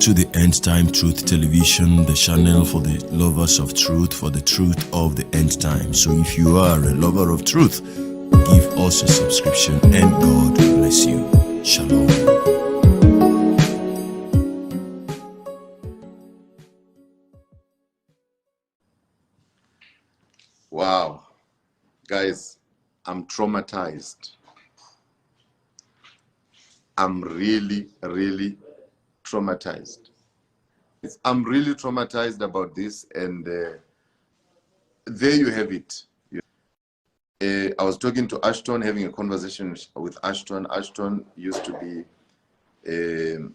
to the End Time Truth Television, the channel for the lovers of truth, for the truth of the end time. So if you are a lover of truth, give us a subscription and God bless you. Shalom. Wow, guys, I'm traumatized. I'm really traumatized. I'm really traumatized about this, and there you have it. I was talking to Ashton, having a conversation with Ashton. Ashton used to be in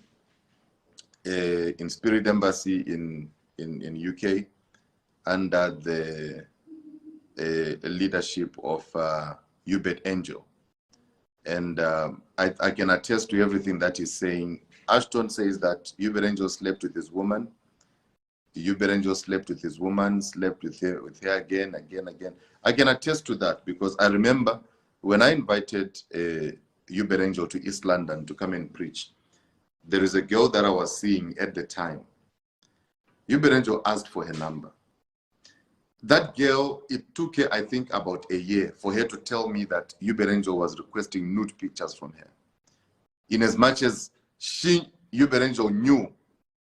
Spirit Embassy in UK under the leadership of Hubert Angel. And I can attest to everything that he's saying. Ashton says that Hubert Angel slept with his woman. Hubert Angel slept with his woman, slept with her again. I can attest to that because I remember when I invited Hubert Angel to East London to come and preach, there is a girl that I was seeing at the time. Hubert Angel asked for her number. That girl, it took her, I think, about a year for her to tell me that Hubert Angel was requesting nude pictures from her. In as much as Hubert Angel knew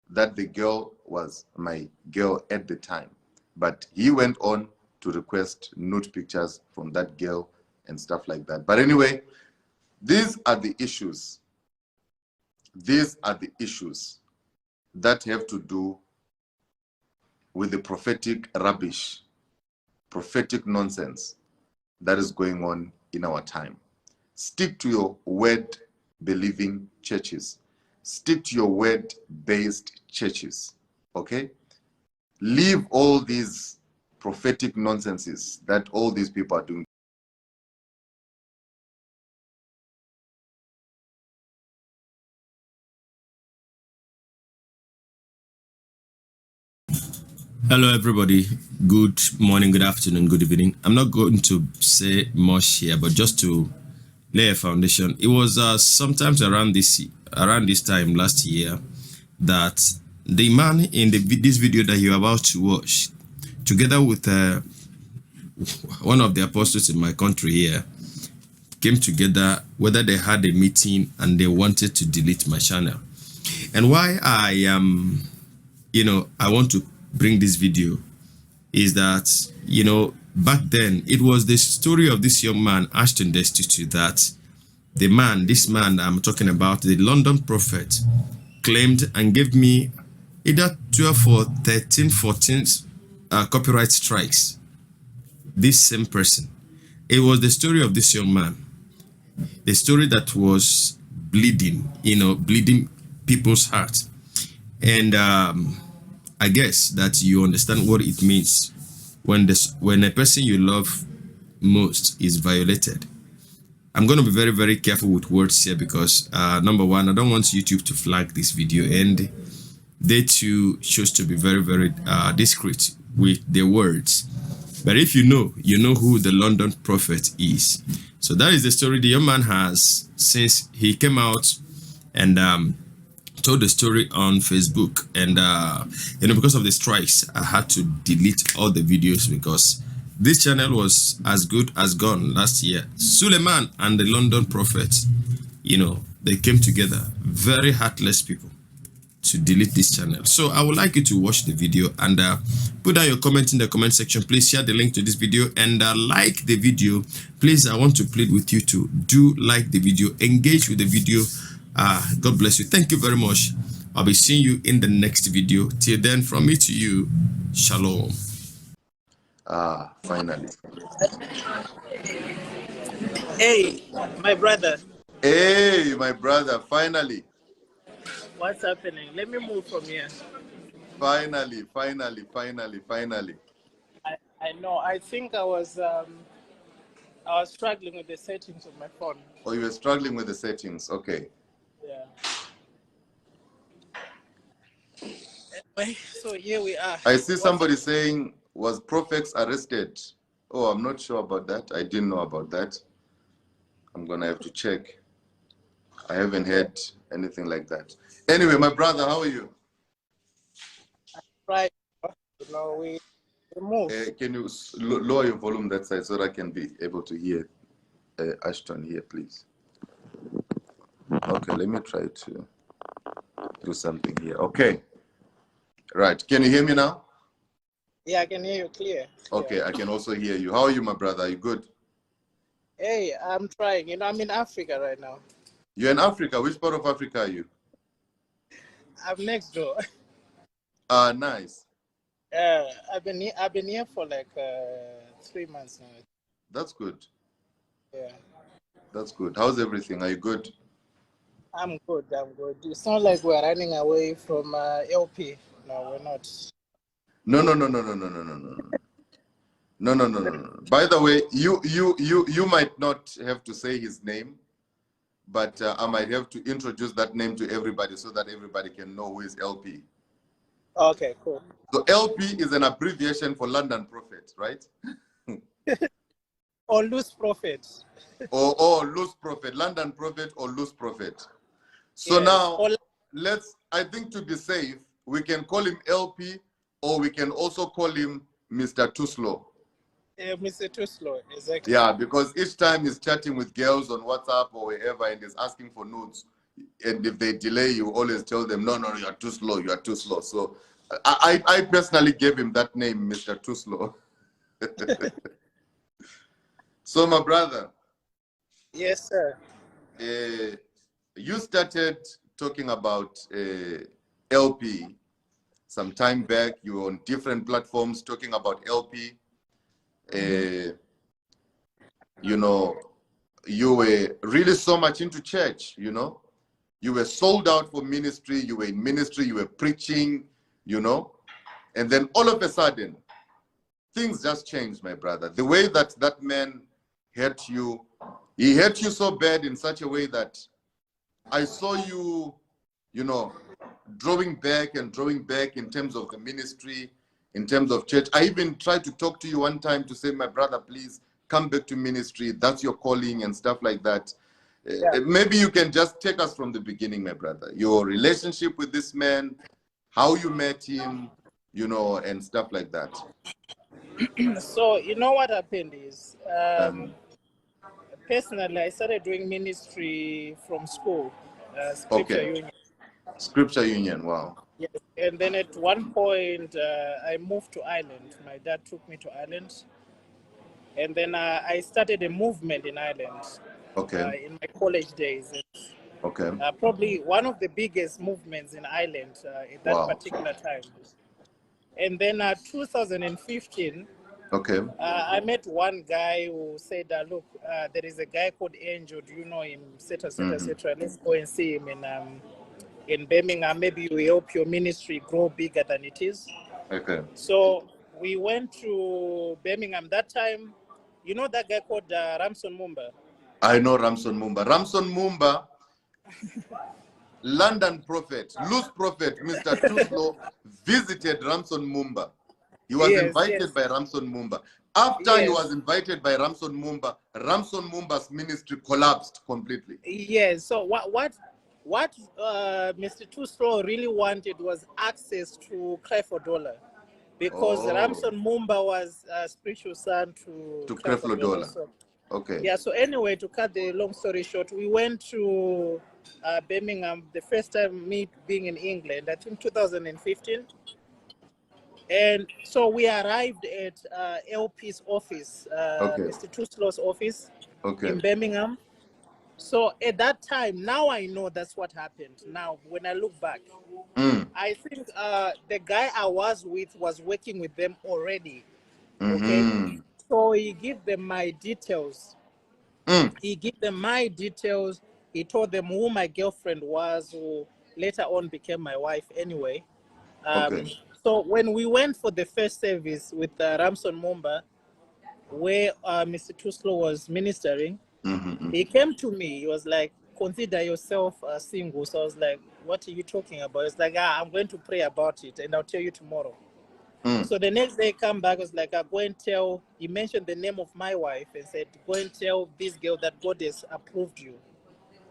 that the girl was my girl at the time. But he went on to request nude pictures from that girl and stuff like that. But anyway, these are the issues. These are the issues that have to do with the prophetic rubbish, prophetic nonsense that is going on in our time. Stick to your word-believing churches. Stick to your word-based churches, okay? Leave all these prophetic nonsenses that all these people are doing. Hello everybody, good morning, good afternoon, good evening. I'm not going to say much here, but just to lay a foundation. It was sometimes around this time last year that the man in this video that you're about to watch, together with one of the apostles in my country here, came together, whether they had a meeting and they wanted to delete my channel. And why I want to bring this video is that, back then it was the story of this young man, Ashton Destutu, that this man I'm talking about, the London prophet, claimed and gave me either 12 or 13, 14 copyright strikes. This same person. It was the story of this young man. The story that was bleeding people's hearts. And I guess that you understand what it means when a person you love most is violated. I'm going to be very careful with words here because number one, I don't want YouTube to flag this video, and they too choose to be very discreet with their words. But if you know who the London prophet is. So that is the story the young man has since he came out and told the story on Facebook. And because of the strikes, I had to delete all the videos because this channel was as good as gone last year. Suleiman and the London prophet, they came together, very heartless people, to delete this channel. So I would like you to watch the video and put down your comment in the comment section. Please share the link to this video and like the video. Please, I want to plead with you to do like the video, engage with the video. God bless you. Thank you very much. I'll be seeing you in the next video. Till then, from me to you, shalom. Finally. Hey, my brother. Hey, my brother, finally. What's happening? Let me move from here. Finally. I know. I think I was struggling with the settings of my phone. Oh, you were struggling with the settings. Okay. Yeah. Anyway, so here we are. I see somebody saying, was Prophets arrested? Oh, I'm not sure about that. I didn't know about that. I'm going to have to check. I haven't heard anything like that. Anyway, my brother, how are you? Right. We move. Can you lower your volume that side so that I can be able to hear Ashton here, please? Okay, let me try to do something here. Okay. Right. Can you hear me now? Yeah, I can hear you clear. Okay, I can also hear you. How are you, my brother? Are you good? Hey, I'm trying. I'm in Africa right now. You're in Africa. Which part of Africa are you? I'm next door. Nice. I've been here for like 3 months now. That's good. Yeah. That's good. How's everything? Are you good? I'm good. I'm good. It's not like we're running away from LP. No, we're not. No, no, no, no, no, no, no, no, no. No, no, no, no, no. By the way, you might not have to say his name, but I might have to introduce that name to everybody so that everybody can know who is LP. Okay, cool. So LP is an abbreviation for London Prophet, right? Or loose prophets. or loose prophet, London Prophet or loose prophet. So Yes. now I think to be safe, we can call him LP or we can also call him Mr. Too Slow. Mr. Too Slow, exactly. Yeah, because each time he's chatting with girls on WhatsApp or wherever and is asking for nudes, and if they delay, you always tell them, no, no, you are too slow, you are too slow. So I personally gave him that name, Mr. Too Slow. So my brother. Yes, sir. You started talking about LP some time back. You were on different platforms talking about LP. You know, you were really so much into church, you know. You were sold out for ministry. You were in ministry. You were preaching, you know. And then all of a sudden, things just changed, my brother. The way that that man hurt you, he hurt you so bad in such a way that I saw you, you know, drawing back and drawing back in terms of the ministry, in terms of church. I even tried to talk to you one time to say, my brother, please come back to ministry. That's your calling and stuff like that. Yeah. Maybe you can just take us from the beginning, my brother. Your relationship with this man, how you met him, you know, and stuff like that. So, what happened is, personally, I started doing ministry from school, Scripture Okay. Union. Scripture Union, wow. Yes. And then at one point, I moved to Ireland. My dad took me to Ireland. And then I started a movement in Ireland Okay. in my college days. Okay. Probably one of the biggest movements in Ireland at that Wow. particular time. And then 2015, Okay. I met one guy who said, look, there is a guy called Angel. Do you know him? Etc. Etc. Etc. Let's go and see him in Birmingham. Maybe we help your ministry grow bigger than it is. Okay. So we went to Birmingham that time. You know that guy called Ramson Mumba? I know Ramson Mumba. Ramson Mumba, London Prophet, loose prophet, Mr. Too Slow, visited Ramson Mumba. He was invited by Ramson Mumba. After he was invited by Ramson Ramson Mumba's ministry collapsed completely. Yes. So what Mr. Too Slow really wanted was access to Cry for Dollar, because Ramson Mumba was a spiritual son to Cry for Dollar. So, okay. Yeah. So anyway, to cut the long story short, we went to Birmingham the first time me being in England. I think 2015. And so we arrived at LP's office, Mr. Too Slow's office in Birmingham. So at that time, now I know that's what happened. Now, when I look back, I think the guy I was with was working with them already. Okay. So he gave them my details. He gave them my details. He told them who my girlfriend was, who later on became my wife anyway. So when we went for the first service with Ramson Mumba, where Mr. Too Slow was ministering, he came to me. He was like, consider yourself single. So I was like, what are you talking about? It's like, I'm going to pray about it and I'll tell you tomorrow. So the next day, come back, I was like, go and tell, he mentioned the name of my wife and said, go and tell this girl that God has approved you,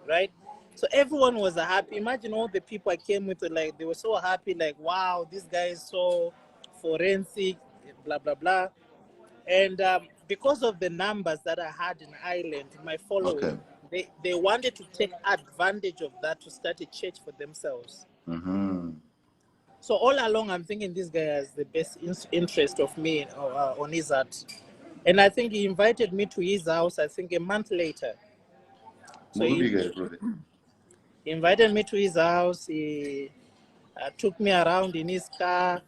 right? So everyone was happy. Imagine all the people I came with, like, they were so happy, like, wow, this guy is so forensic, blah, blah, blah. And because of the numbers that I had in Ireland, my following, Okay. they wanted to take advantage of that to start a church for themselves. Mm-hmm. So all along, I'm thinking this guy has the best interest of me on his art. And I think he invited me to his house, I think a month later. So he invited me to his house. He took me around in his car.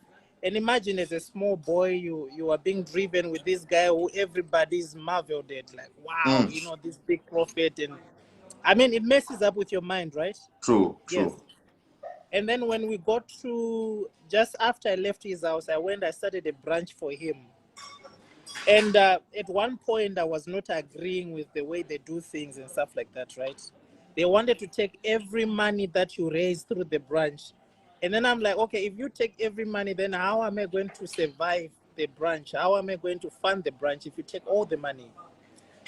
And imagine, as a small boy, you are being driven with this guy who everybody's marveled at. Like, wow, you know, this big prophet. And I mean, it messes up with your mind, right? True. Yes. And then when we got to, just after I left his house, I started a branch for him. And at one point, I was not agreeing with the way they do things and stuff like that, right? They wanted to take every money that you raise through the branch. And then I'm like, okay, if you take every money, then how am I going to survive the branch? How am I going to fund the branch if you take all the money?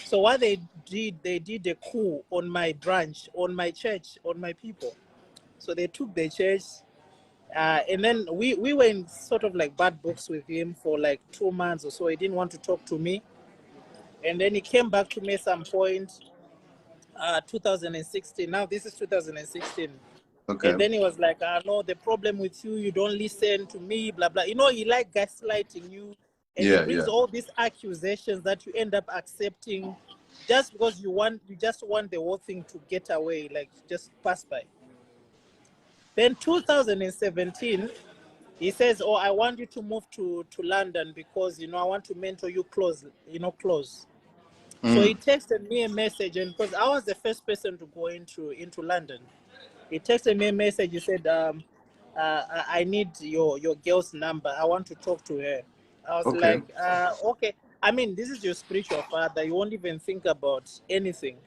So what they did a coup on my branch, on my church, on my people. So they took the church, and then we were in sort of like bad books with him for like 2 months or so. He didn't want to talk to me. And then he came back to me at some point, 2016. Now this is 2016. Okay. And then he was like, no, the problem with you, you don't listen to me, blah, blah. You know, he like gaslighting you. And he brings all these accusations that you end up accepting just because you just want the whole thing to get away, like just pass by. Then 2017, he says, oh, I want you to move to London because, you know, I want to mentor you close. So he texted me a message, and because I was the first person to go into London, he texted me a message. He said, I need your girl's number. I want to talk to her. I was like, okay. I mean, this is your spiritual father. You won't even think about anything.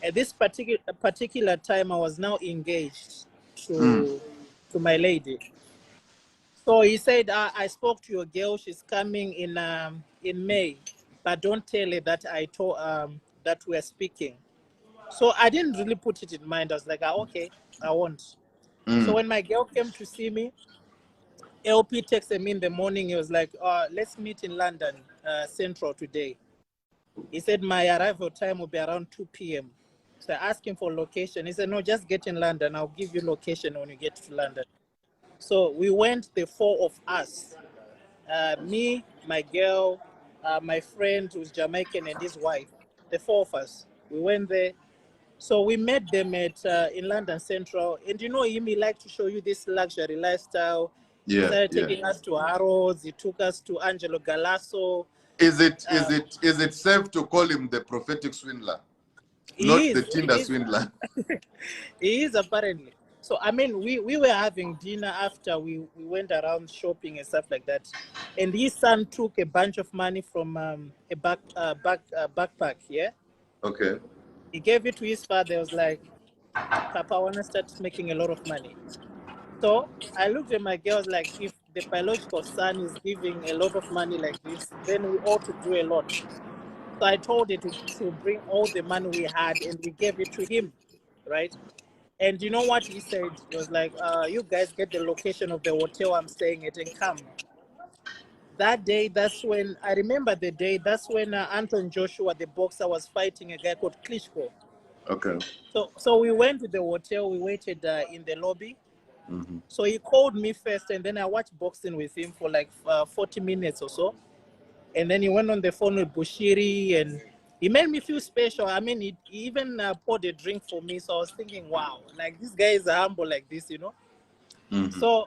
At this particular time, I was now engaged to my lady. So he said, I spoke to your girl. She's coming in May, but don't tell her that I told that we're speaking. So I didn't really put it in mind. I was like, okay, I won't. So when my girl came to see me, LP texted me in the morning. He was like, let's meet in London Central today. He said my arrival time will be around 2 p.m. So I asked him for location. He said, no, just get in London. I'll give you location when you get to London. So we went, the four of us, me, my girl, my friend who's Jamaican and his wife, the four of us. We went there. So we met them at in London Central. And you know him, he liked to show you this luxury lifestyle. He started taking us to Harrods. He took us to Angelo Galasso. Is it safe to call him the prophetic swindler? Not the Tinder swindler. He is, apparently. So, I mean, we were having dinner after we went around shopping and stuff like that. And his son took a bunch of money from a backpack, yeah? Okay. He gave it to his father. He was like, Papa, I want to start making a lot of money. So I looked at my girls like, if the biological son is giving a lot of money like this, then we ought to do a lot. So I told her to bring all the money we had, and we gave it to him, right? And you know what he said? He was like, you guys get the location of the hotel I'm staying at and come. That day, that's when, I remember the day, that's when Anton Joshua, the boxer, was fighting a guy called Klitschko. Okay. So we went to the hotel, we waited in the lobby. So he called me first, and then I watched boxing with him for like 40 minutes or so. And then he went on the phone with Bushiri, and he made me feel special. I mean, he even poured a drink for me. So I was thinking, wow, like this guy is humble like this, you know? So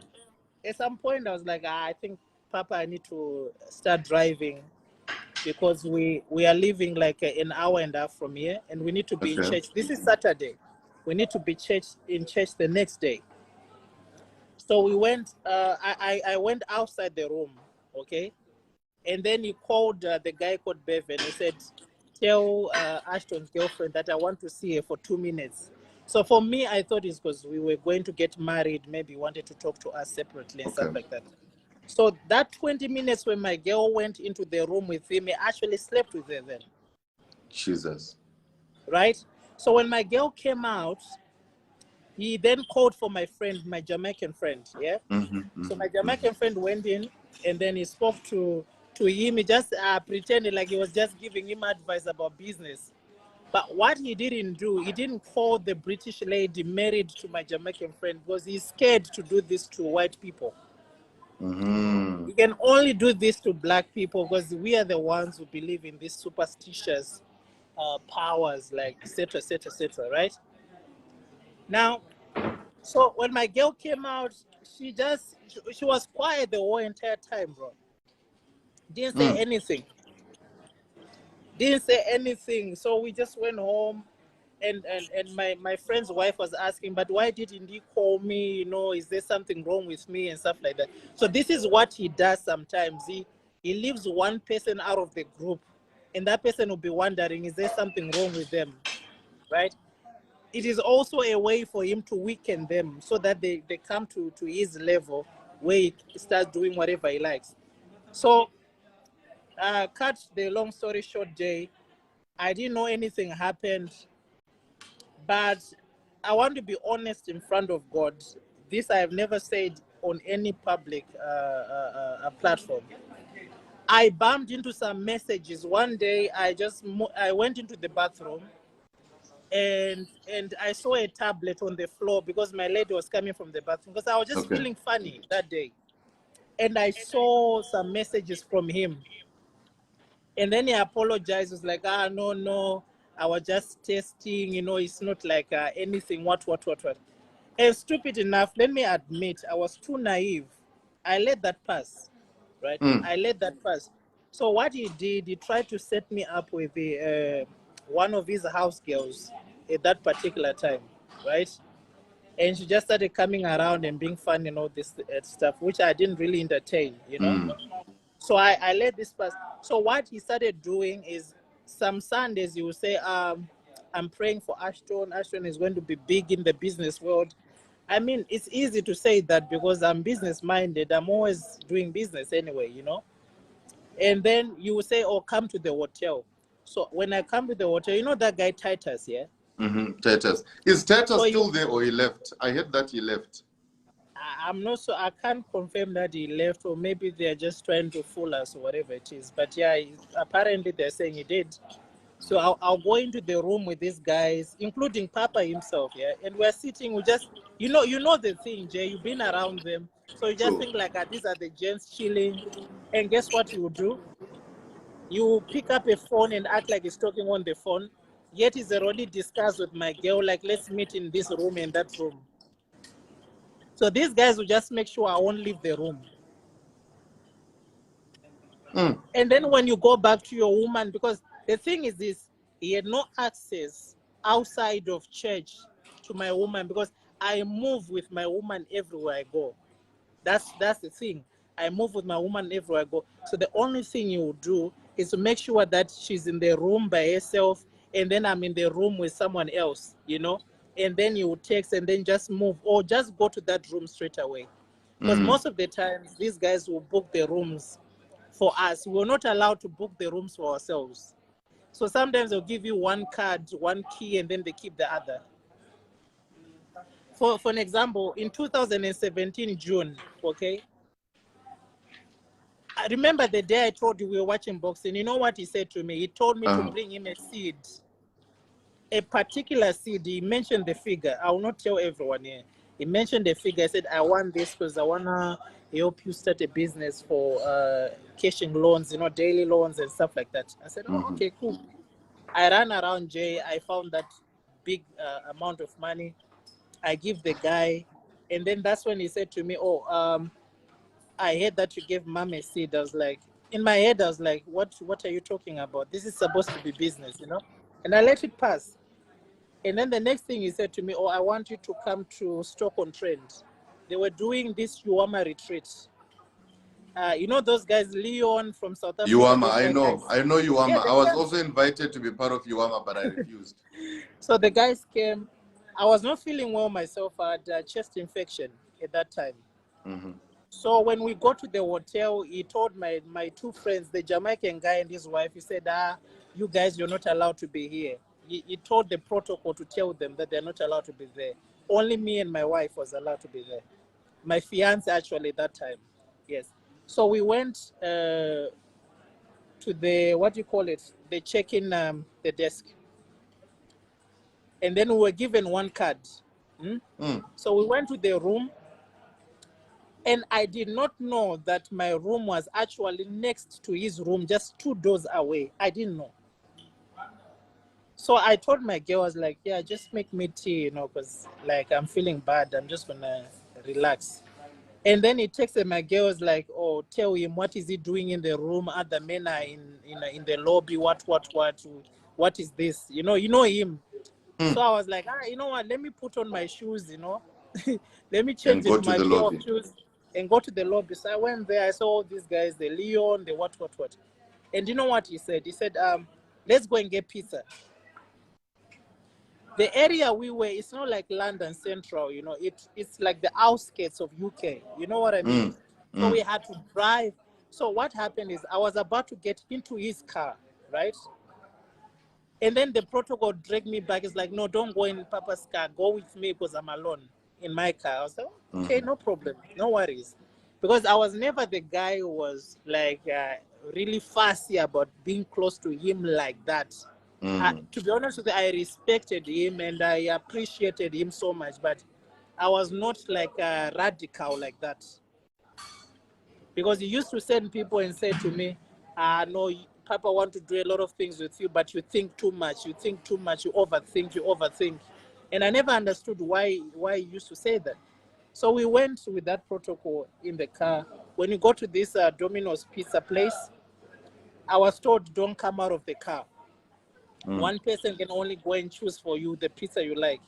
at some point I was like, I think, Papa, I need to start driving because we are leaving like an hour and a half from here, and we need to be in church. This is Saturday. We need to be in church the next day. So we went, I went outside the room, okay? And then he called the guy called Bevan. He said, tell Ashton's girlfriend that I want to see her for 2 minutes. So for me, I thought it's because we were going to get married, maybe wanted to talk to us separately and stuff like that. So that 20 minutes when my girl went into the room with him, he actually slept with her then. Jesus. Right? So when my girl came out, he then called for my friend, my Jamaican friend. Yeah. So my Jamaican friend went in, and then he spoke to him. He just pretended like he was just giving him advice about business. But what he didn't do, he didn't call the British lady married to my Jamaican friend because he's scared to do this to white people. He can only do this to black people because we are the ones who believe in these superstitious powers, like etc., etc., etc., right? Now, so when my girl came out, she was quiet the whole entire time, bro. Didn't say anything. Didn't say anything. So we just went home, and my friend's wife was asking, but why didn't he call me? You know, is there something wrong with me and stuff like that? So this is what he does sometimes. He leaves one person out of the group, and that person will be wondering, is there something wrong with them, right? It is also a way for him to weaken them so that they come to his level where he starts doing whatever he likes. So, cut the long story short, Jay, I didn't know anything happened, but I want to be honest in front of God. This I have never said on any public platform. I bumped into some messages. One day, I went into the bathroom, and I saw a tablet on the floor because my lady was coming from the bathroom, because I was just feeling funny that day. And I saw some messages from him. And then he apologized. He was like, no, I was just testing, you know, it's not like anything, what. And stupid enough, let me admit, I was too naive. I let that pass, right? I let that pass. So what he did, he tried to set me up with one of his house girls at that particular time, right? And she just started coming around and being fun and all this stuff, which I didn't really entertain, you know? So I let this pass. So what he started doing is, some Sundays he will say, I'm praying for Ashton. Ashton is going to be big in the business world. I mean, it's easy to say that because I'm business minded. I'm always doing business anyway, you know? And then you will say, oh, come to the hotel. So when I come to the hotel, you know that guy Titus, yeah? Titus. Is Titus So still there, or he left? I heard that he left. I'm not so, I can't confirm that he left, or maybe they're just trying to fool us or whatever it is. But yeah, apparently they're saying he did. So I'll go into the room with these guys, including Papa himself, yeah. And we're sitting, we just, you know the thing, Jay. You've been around them, so you just think like, these are the gents chilling. And guess what you do? You pick up a phone and act like he's talking on the phone. Yet he's already discussed with my girl, like, let's meet in this room and that room. So these guys will just make sure I won't leave the room. And then when you go back to your woman, because the thing is this, he had no access outside of church to my woman, because I move with my woman everywhere I go. That's the thing. I move with my woman everywhere I go. So the only thing you will do is to make sure that she's in the room by herself, and then I'm in the room with someone else, you know? And then you will text and then just move, or just go to that room straight away. Because most of the times, these guys will book the rooms for us. We're not allowed to book the rooms for ourselves. So sometimes they'll give you one card, one key, and then they keep the other. For an example, in 2017 June, okay, I remember the day I told you we were watching boxing. You know what he said to me? He told me to bring him a seed, a particular seed. He mentioned the figure. I will not tell everyone here. He mentioned the figure. I said, I want this because I want to help you start a business for cashing loans, you know, daily loans and stuff like that. I said, oh, okay, cool. I ran around Jay. I found that big amount of money. I give the guy. And then that's when he said to me, oh, I heard that you gave mom a seed. I was like, in my head, I was like, what are you talking about? This is supposed to be business, you know? And I let it pass. And then the next thing he said to me, oh, I want you to come to Stock-on-Trent. They were doing this Uwama retreat. You know those guys, Leon from South Africa? Uwama, I know Uwama. Yeah, I was also invited to be part of Uwama, but I refused. So the guys came. I was not feeling well myself. I had a chest infection at that time. So when we got to the hotel, he told my two friends, the Jamaican guy and his wife, he said, you guys, you're not allowed to be here. he told the protocol to tell them that they're not allowed to be there. Only me and my wife was allowed to be there. My fiance actually that time. Yes. So we went to the, what do you call it? The check-in, the desk. And then we were given one card. So we went to the room, and I did not know that my room was actually next to his room, just 2 doors away. I didn't know. So I told my girl, I was like, yeah, just make me tea, you know, because like I'm feeling bad. I'm just gonna relax. And then he texted my girl, was like, oh, tell him what is he doing in the room? Other men are in the lobby. What is this? You know him. So I was like, you know what? Let me put on my shoes, you know. Let me change And go into to my the pair lobby. of shoes and go to the lobby. So I went there. I saw all these guys, the Leon, the what. And you know what he said? He said, let's go and get pizza. The area we were, it's not like London Central, you know. It's like the outskirts of UK. You know what I mean? So we had to drive. So what happened is I was about to get into his car, right? And then the protocol dragged me back. It's like, no, don't go in Papa's car. Go with me because I'm alone in my car. I was like, okay, no problem. No worries. Because I was never the guy who was like really fussy about being close to him like that. To be honest with you, I respected him and I appreciated him so much. But I was not like a radical like that. Because he used to send people and say to me, no, Papa want to do a lot of things with you, but you think too much, you overthink. And I never understood why he used to say that. So we went with that protocol in the car. When you go to this Domino's pizza place, I was told don't come out of the car. One person can only go and choose for you the pizza you like.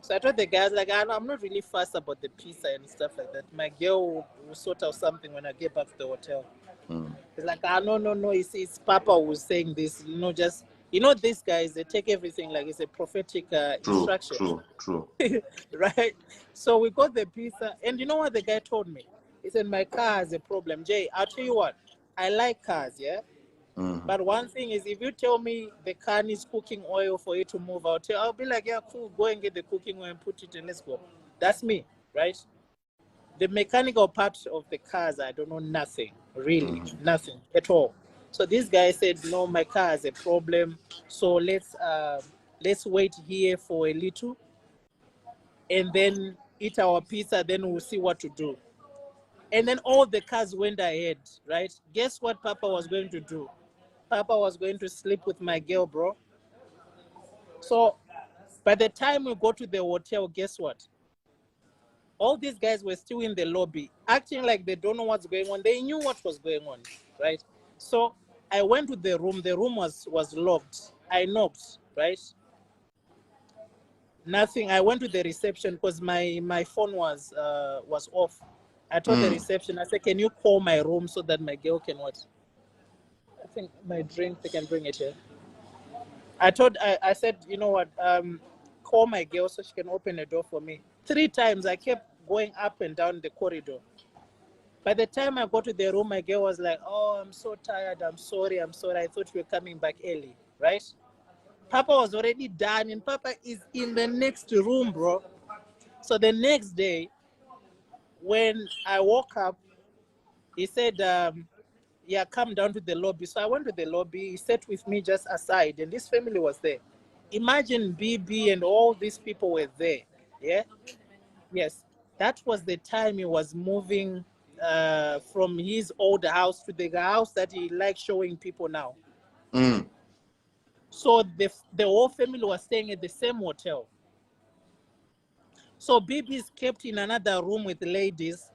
So I told the guys, like, I'm not really fussed about the pizza and stuff like that. My girl will sort out something when I get back to the hotel. It's like, no, it's Papa who's saying this. You know, just, these guys, they take everything like it's a prophetic instruction. True. Right? So we got the pizza. And you know what the guy told me? He said, my car has a problem. Jay, I'll tell you what, I like cars, yeah? But one thing is, if you tell me the car needs cooking oil for you to move out, I'll be like, yeah, cool, go and get the cooking oil and put it in, let's go. That's me, right? The mechanical part of the cars, I don't know nothing, really, nothing at all. So this guy said, no, my car has a problem, so let's wait here for a little, and then eat our pizza, then we'll see what to do. And then all the cars went ahead, right? Guess what Papa was going to do? Papa was going to sleep with my girl, bro. So by the time we go to the hotel, guess what? All these guys were still in the lobby, acting like they don't know what's going on. They knew what was going on, right? So I went to the room. The room was locked. I knocked, right? Nothing. I went to the reception because my phone was off. I told the reception, I said, can you call my room so that my girl can what? I think my drink, they can bring it here. I said, you know what, call my girl so she can open the door for me. 3 times I kept going up and down the corridor. By the time I got to the room, my girl was like, oh, I'm so tired. I'm sorry. I thought you were coming back early, right? Papa was already done and Papa is in the next room, bro. So the next day, when I woke up, he said, yeah, come down to the lobby. So I went to the lobby. He sat with me just aside, and this family was there. Imagine BB and all these people were there. Yeah? Yes. That was the time he was moving from his old house to the house that he likes showing people now. So the whole family was staying at the same hotel. So BB is kept in another room with ladies.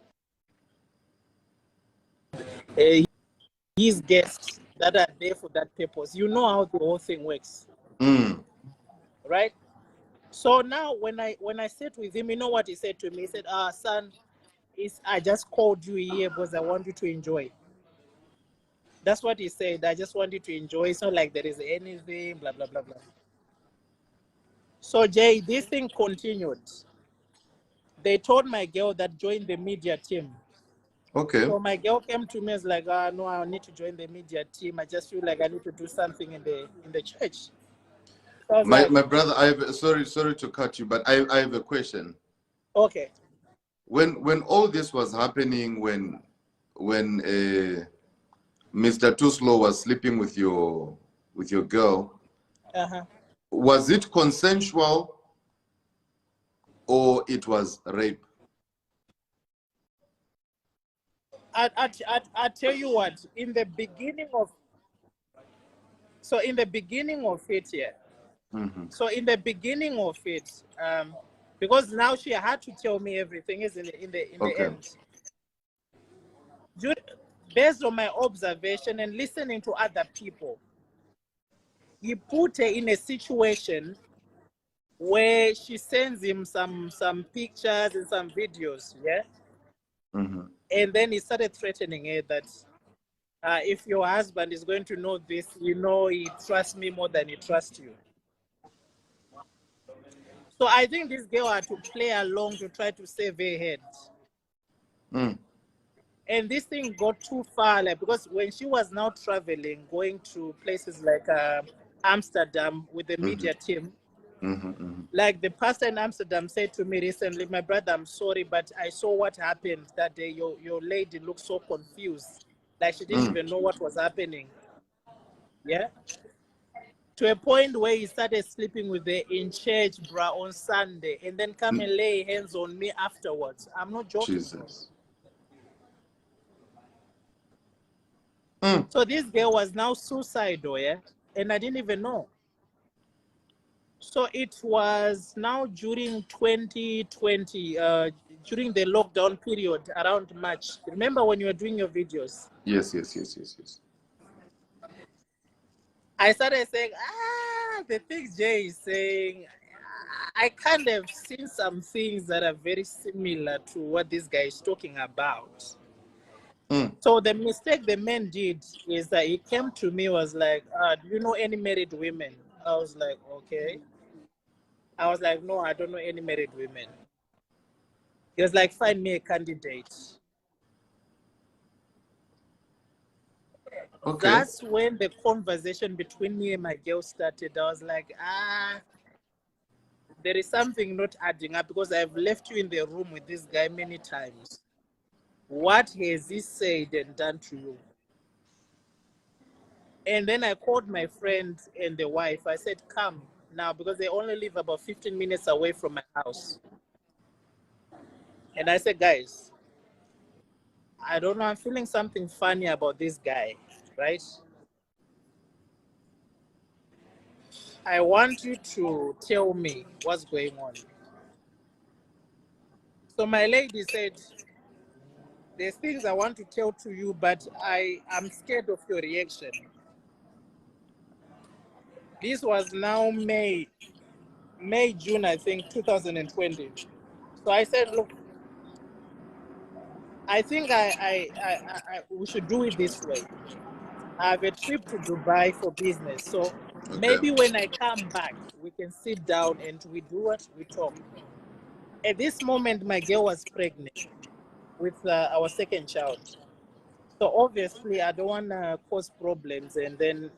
His guests that are there for that purpose. You know how the whole thing works, right? So now when I sat with him, you know what he said to me? He said, son, I just called you here because I want you to enjoy. That's what he said. I just want you to enjoy. It's not like there is anything, blah, blah, blah, blah. So Jay, this thing continued. They told my girl that joined the media team. Okay. So my girl came to me and was like, no, I need to join the media team. I just feel like I need to do something in the church. So I was My like, my brother, sorry to cut you, but I have a question. okay. When all this was happening, when Mr. Tuslow was sleeping with your girl, Uh-huh. was it consensual or it was rape? I tell you what, in the beginning of it, yeah. Mm-hmm. So in the beginning of it, because now she had to tell me everything, isn't it? In the Okay. end, based on my observation and listening to other people, he put her in a situation where she sends him some pictures and some videos, yeah. Mm-hmm. And then he started threatening her that if your husband is going to know this, you know, he trusts me more than he trusts you. So I think this girl had to play along to try to save her head. Mm. And this thing got too far, like, because when she was now traveling, going to places like Amsterdam with the media team, Mm-hmm. Mm-hmm. like the pastor in Amsterdam said to me recently, my brother, I'm sorry, but I saw what happened that day. Your lady looked so confused, like she didn't even know what was happening. Yeah. To a point where he started sleeping with her in church, bruh, on Sunday, and then come and lay hands on me afterwards. I'm not joking. Jesus. So this girl was now suicidal, yeah, and I didn't even know. So it was now during 2020, during the lockdown period around March. Remember when you were doing your videos? Yes. I started saying, the things Jay is saying, I kind of seen some things that are very similar to what this guy is talking about. So the mistake the man did is that he came to me, was like, do you know any married women? I was like, okay. I was like, no, I don't know any married women. He was like, find me a candidate. Okay. That's when the conversation between me and my girl started. I was like, there is something not adding up, because I've left you in the room with this guy many times. What has he said and done to you? And then I called my friend and the wife. I said, come now, because they only live about 15 minutes away from my house. And I said, guys, I don't know, I'm feeling something funny about this guy, right? I want you to tell me what's going on. So my lady said, there's things I want to tell to you, but I'm scared of your reaction. This was now May, June, I think, 2020. So I said, look, I think we should do it this way. I have a trip to Dubai for business. So maybe when I come back, we can sit down and we do what? We talk. At this moment, my girl was pregnant with our second child. So obviously, I don't want to cause problems, and then,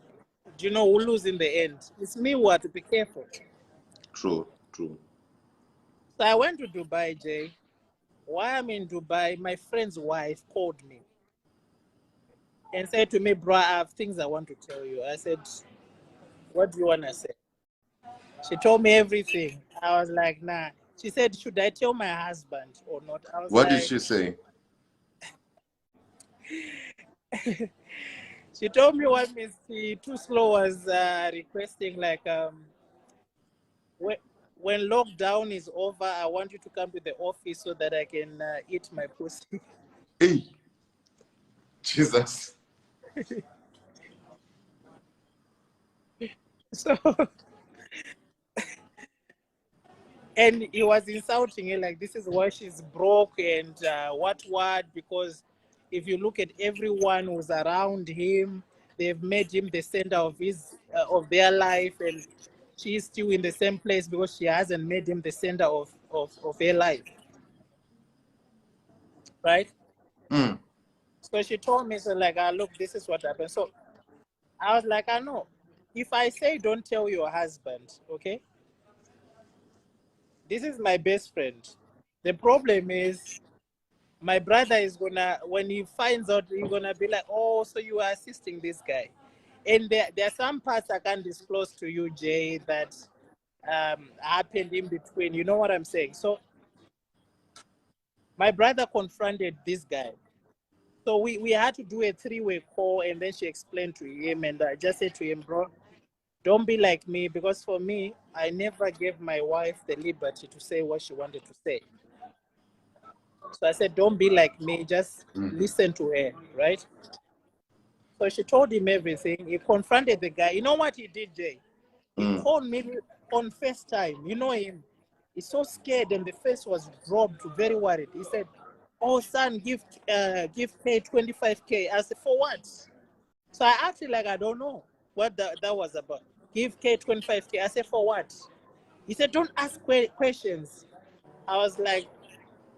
we'll lose in the end. It's me who have to be careful. True. So I went to Dubai, Jay. While I'm in Dubai, my friend's wife called me and said to me, bro, I have things I want to tell you. I said, what do you want to say? She told me everything. I was like, nah. She said, should I tell my husband or not? I was What did like, she say? she told me what Miss Too Slow was requesting, like, when lockdown is over, I want you to come to the office so that I can eat my pussy. Hey, Jesus. So, and he was insulting her, like, this is why she's broke and what, because if you look at everyone who's around him, they've made him the center of their life, and she's still in the same place because she hasn't made him the center of her life, right? So she told me, so like, look, this is what happened. So I was like, I know. if I say don't tell your husband, okay? This is my best friend. The problem is my brother is gonna, when he finds out, he's gonna be like, oh, so you are assisting this guy. And there are some parts I can't disclose to you, Jay, that happened in between. You know what I'm saying? So my brother confronted this guy. So we had to do a 3-way call, and then she explained to him, and I just said to him, bro, don't be like me, because for me, I never gave my wife the liberty to say what she wanted to say. So I said, don't be like me, just listen to her, right? So she told him everything. He confronted the guy. You know what he did, Jay? He called me on FaceTime. You know him. He's so scared, and the face was dropped, very worried. He said, oh, son, give K 25K. I said, for what? So I acted like I don't know what that was about. Give K 25K. I said, for what? He said, don't ask questions. I was like,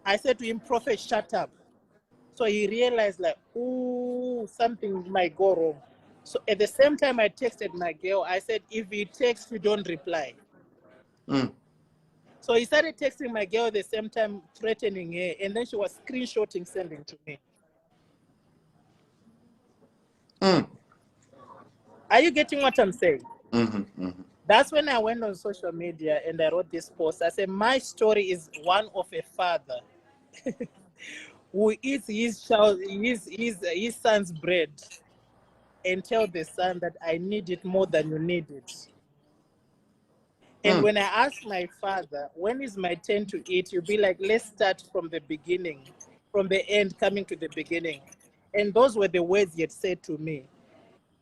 I said to him, Prophet, shut up. So he realized like, ooh, something might go wrong. So at the same time, I texted my girl. I said, if he texts, you don't reply. So he started texting my girl at the same time, threatening her. And then she was screenshotting, sending to me. Are you getting what I'm saying? That's when I went on social media and I wrote this post. I said, my story is one of a father who eats his son's bread and tell the son that I need it more than you need it. And when I asked my father, when is my turn to eat? You'll be like, let's start from the beginning, from the end, coming to the beginning. And those were the words he had said to me.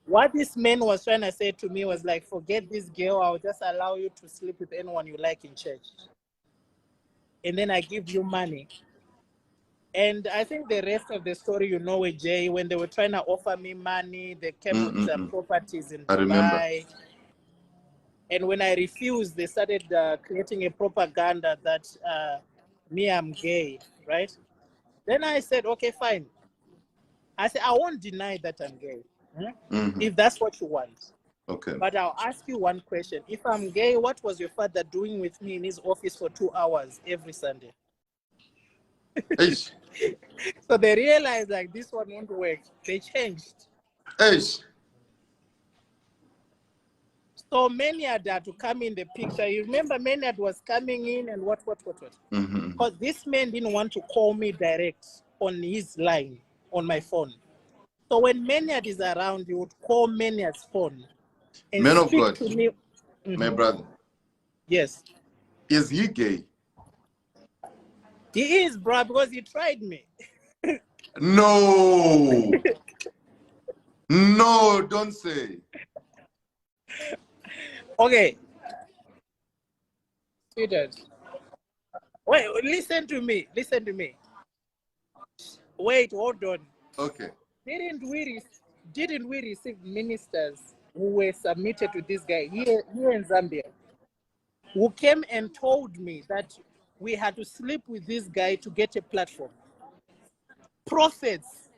What this man was trying to say to me was like, forget this girl, I'll just allow you to sleep with anyone you like in church. And then I give you money. And I think the rest of the story, you know it, Jay, when they were trying to offer me money, they came with some properties in I remember. Dubai. And when I refused, they started creating a propaganda that me, I'm gay, right? Then I said, okay, fine. I said, I won't deny that I'm gay, if that's what you want. Okay. But I'll ask you one question. If I'm gay, what was your father doing with me in his office for 2 hours every Sunday? Eish. So they realized like this one won't work. They changed. Eish. So Maynard had to come in the picture. You remember Maynard was coming in and what? Because this man didn't want to call me direct on his line, on my phone. So when Maynard is around, he would call Maynard's phone and Man of speak God, to me. my brother, Yes. is he gay? He is, bro, because he tried me. No. No, don't say. Okay. Sweetheart. Wait, listen to me. Listen to me. Wait, hold on. Okay. Didn't we receive ministers who were submitted to this guy here in Zambia, who came and told me that we had to sleep with this guy to get a platform? Prophets,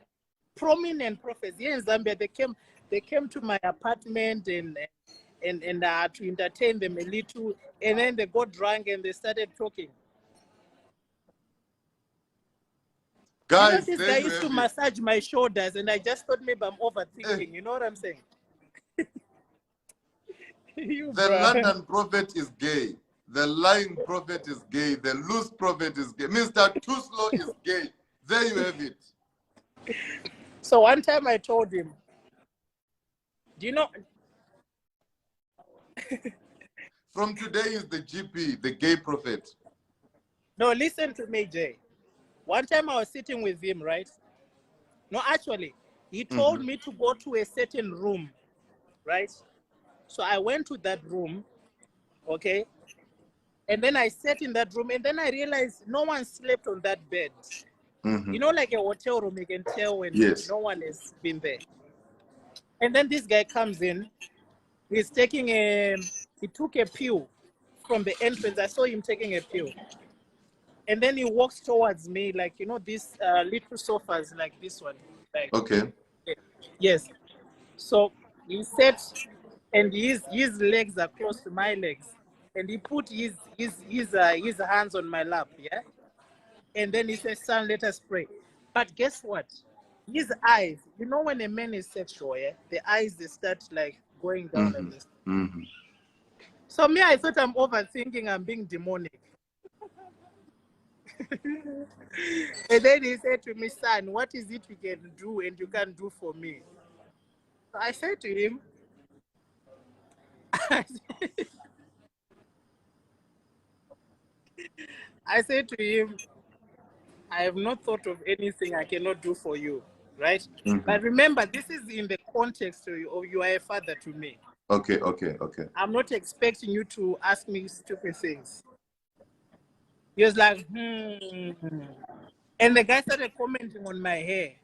prominent prophets here in Zambia, they came to my apartment and to entertain them a little, and then they got drunk and they started talking. Guys, you know, this there guy you used have to it. massage my shoulders, and I just thought maybe I'm overthinking. You know what I'm saying? The bruh. London prophet is gay. The lying prophet is gay. The loose prophet is gay. Mr. Too Slow is gay. There you have it. So one time I told him, do you know? From today is the GP, the gay prophet. No, listen to me, Jay. One time I was sitting with him, right? No, actually, he told me to go to a certain room, right? So I went to that room, okay? And then I sat in that room, and then I realized no one slept on that bed. You know, like a hotel room, you can tell when no one has been there. And then this guy comes in, he took a pill from the entrance. I saw him taking a pill. And then he walks towards me, like, you know, these little sofas like this one. Like, okay. yes. So he sat and his legs are close to my legs, and he put his hands on my lap, yeah, and then he said, "Son, let us pray." But guess what? His eyes, you know, when a man is sexual, yeah, the eyes they start like going down like this. So me, I thought I'm overthinking, I'm being demonic. And then he said to me, "Son, what is it you can do and you can't do for me?" So I said to him, I said to him, "I have not thought of anything I cannot do for you, right?" But remember, this is in the context of you are a father to me. Okay. I'm not expecting you to ask me stupid things. He was like, And the guy started commenting on my hair.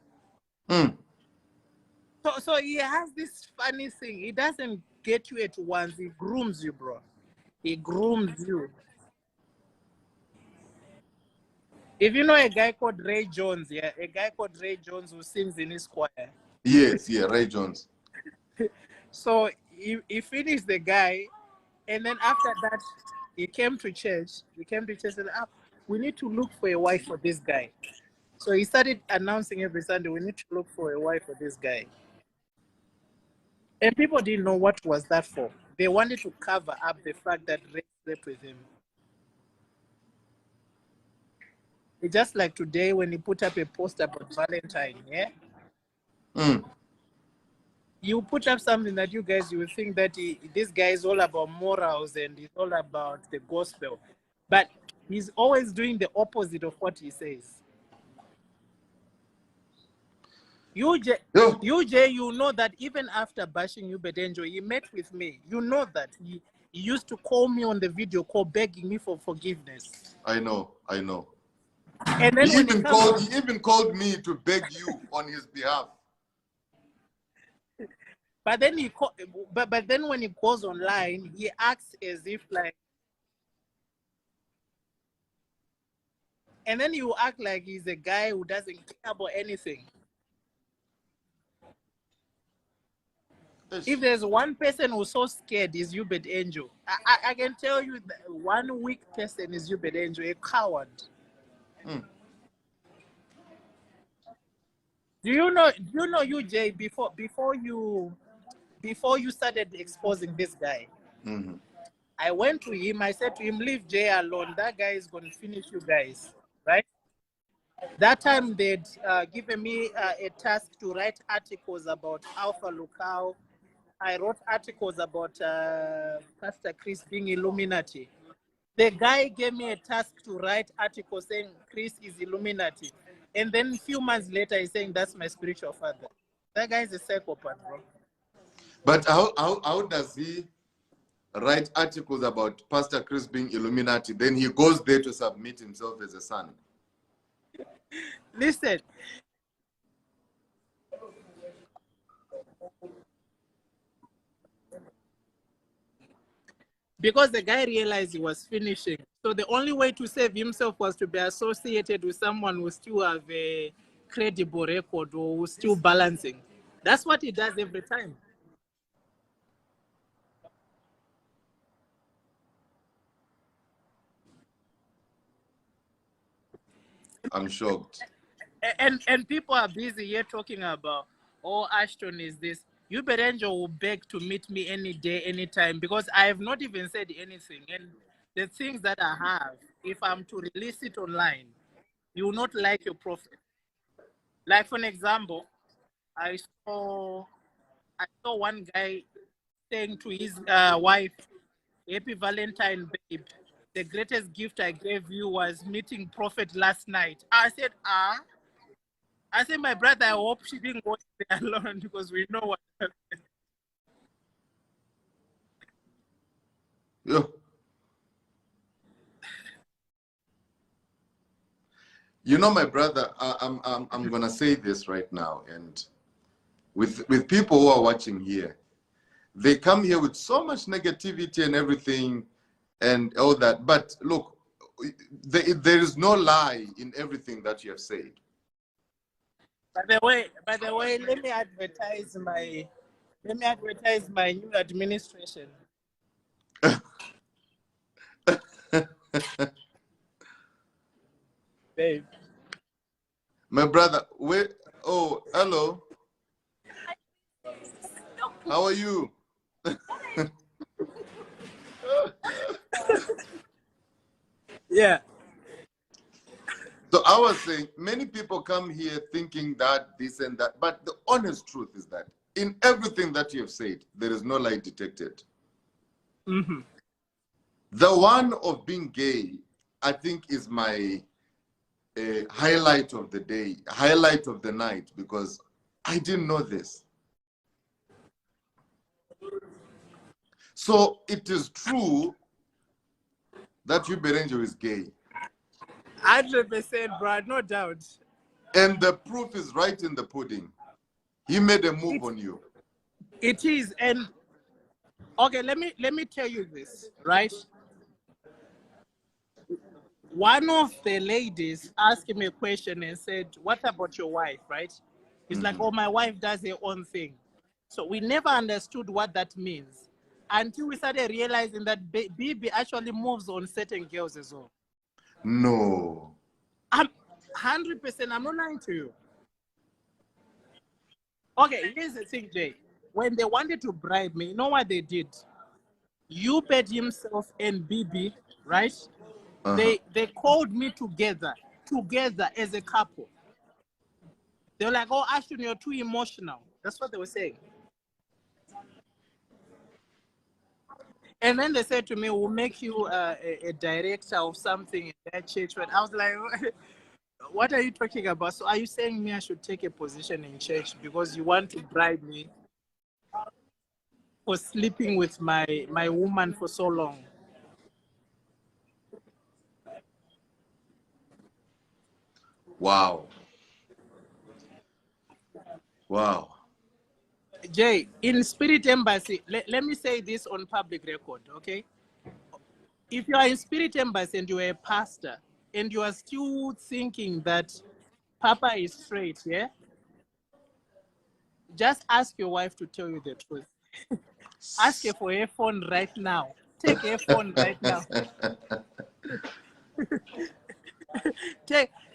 So he has this funny thing. He doesn't get you at once. He grooms you, bro. He grooms you. If you know a guy called Ray Jones, yeah, a guy called Ray Jones who sings in his choir. Yes, Ray Jones. So he finished the guy, and then after that, he came to church. And said, we need to look for a wife for this guy. So he started announcing every Sunday, we need to look for a wife for this guy. And people didn't know what was that for. They wanted to cover up the fact that Ray slept with him. It's just like today when he put up a post about Valentine, yeah? You put up something that you guys, you will think that this guy is all about morals and he's all about the gospel. But he's always doing the opposite of what he says. You know that even after bashing you, Bedenjo, he met with me. You know that. He used to call me on the video call begging me for forgiveness. I know. And then he even called me to beg you on his behalf. But then but then when he goes online, he acts as if like, and then you act like he's a guy who doesn't care about anything. Yes. If there's one person who's so scared, is Hubert Angel. I can tell you that one weak person is Hubert Angel, a coward. Do you know you, Jay, before you started exposing this guy? I went to him, I said to him, leave Jay alone. That guy is going to finish you guys, right? That time they'd given me a task to write articles about Alpha Lucao. I wrote articles about Pastor Chris being Illuminati. The guy gave me a task to write articles saying Chris is Illuminati. And then a few months later, he's saying that's my spiritual father. That guy is a psychopath, bro. But how does he write articles about Pastor Chris being Illuminati? Then he goes there to submit himself as a son. Listen. Because the guy realized he was finishing. So the only way to save himself was to be associated with someone who still have a credible record or who's still balancing. That's what he does every time. I'm shocked. And people are busy here talking about, oh, Ashton is this. Hubert Angel will beg to meet me any day, anytime, because I have not even said anything. And the things that I have, if I'm to release it online, you will not like your prophet. Like, for an example, I saw one guy saying to his wife, "Happy Valentine, babe. The greatest gift I gave you was meeting prophet last night." I said, I said, my brother, I hope she didn't go there alone because we know what happened. Yeah. You know, my brother, I'm gonna say this right now, and with people who are watching here, they come here with so much negativity and everything, and all that. But look, there is no lie in everything that you have said. By the way, let me advertise Let me advertise my new administration. Babe. My brother, wait. Oh, hello. How are you? Yeah. So I was saying, many people come here thinking that this and that, but the honest truth is that in everything that you have said, there is no lie detected. Mm-hmm. The one of being gay, I think, is my highlight of the day, highlight of the night, because I didn't know this. So it is true that Uberenjo is gay. 100%, bro, no doubt. And the proof is right in the pudding. He made a move on you. It is, and okay, let me tell you this, right? One of the ladies asked me a question and said, "What about your wife?" Right? It's like, "Oh, my wife does her own thing." So we never understood what that means until we started realizing that Bibi actually moves on certain girls as well. No. I'm 100%. I'm not lying to you. Okay, here's the thing, Jay. When they wanted to bribe me, you know what they did? Ubed himself and Bibi, right? They called me together as a couple. They were like, "Oh, Ashton, you're too emotional." That's what they were saying. And then they said to me, "We'll make you a director of something in that church." But I was like, "What are you talking about? So are you saying me I should take a position in church because you want to bribe me for sleeping with my woman for so long?" Wow. Wow. Jay, in Spirit Embassy, let me say this on public record, okay? If you are in Spirit Embassy and you are a pastor and you are still thinking that Papa is straight, yeah? Just ask your wife to tell you the truth. Ask her for her phone right now. Take her phone right now.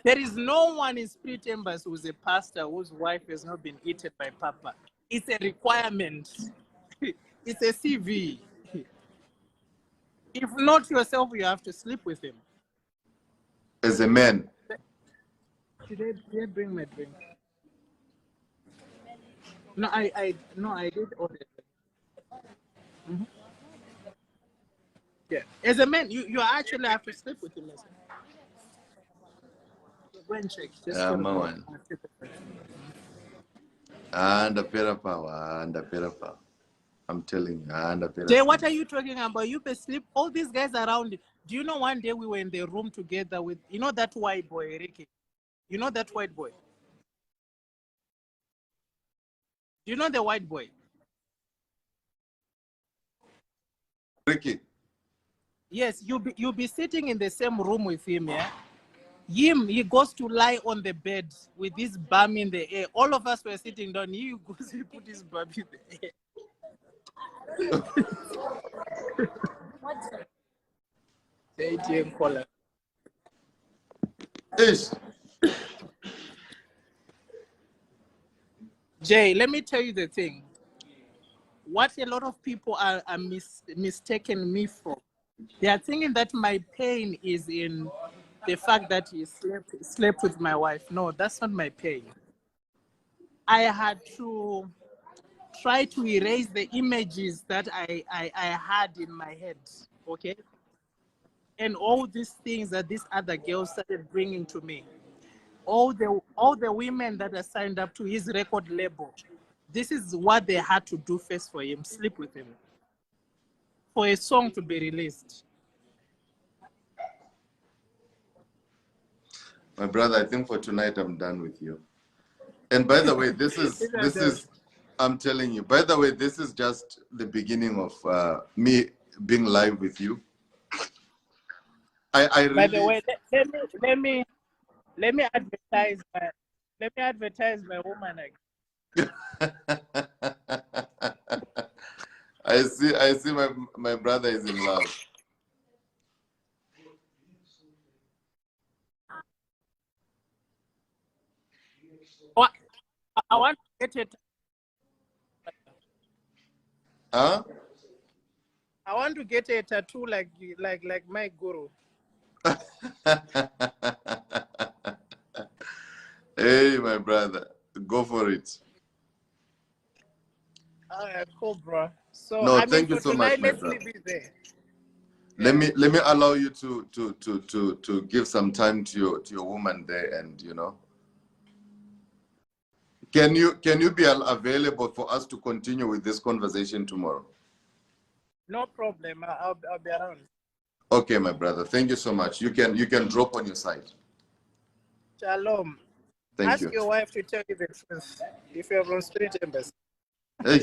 There is no one in Spirit Embassy who's a pastor whose wife has not been eaten by Papa. It's a requirement. It's a CV. If not yourself, you have to sleep with him. As a man. Did they bring my drink? No, I did order. Mm-hmm. Yeah. As a man, you actually have to sleep with him. Listen. Go and check. Just go. Man. And a pair of power, and a pair of power. I'm telling you, and a pair of Jay, what are you talking about? You best sleep. All these guys around. Do you know one day we were in the room together with, you know, that white boy, Ricky? You know that white boy? Do you know the white boy? Ricky. Yes, you'll be sitting in the same room with him, yeah? He goes to lie on the bed with his bum in the air. All of us were sitting down. He goes to put his bum in the air. The ATM caller. Ish. Jay, let me tell you the thing. What a lot of people are mistaken me for. They are thinking that my pain is in the fact that he slept with my wife. No, that's not my pain. I had to try to erase the images that I had in my head, okay? And all these things that these other girls started bringing to me. All the women that are signed up to his record label, this is what they had to do first for him, sleep with him, for a song to be released. My brother, I think for tonight I'm done with you. And by the way, this is I'm telling you, by the way, this is just the beginning of me being live with you. I really. By the way, let me advertise my woman again. I see my brother is in love. What? I want to get it. Huh? I want to get a tattoo like my guru. Hey, my brother, go for it. Cool, bro. So No, I mean, thank you for so much, tonight, my let's brother. leave it there. Let me allow you to give some time to your woman there, and you know. Can you be available for us to continue with this conversation tomorrow? No problem. I'll be around. Okay, my brother. Thank you so much. You can drop on your side. Shalom. Thank Ask you. your wife to tell you the truth if you're from Spirit Embassy. Hey.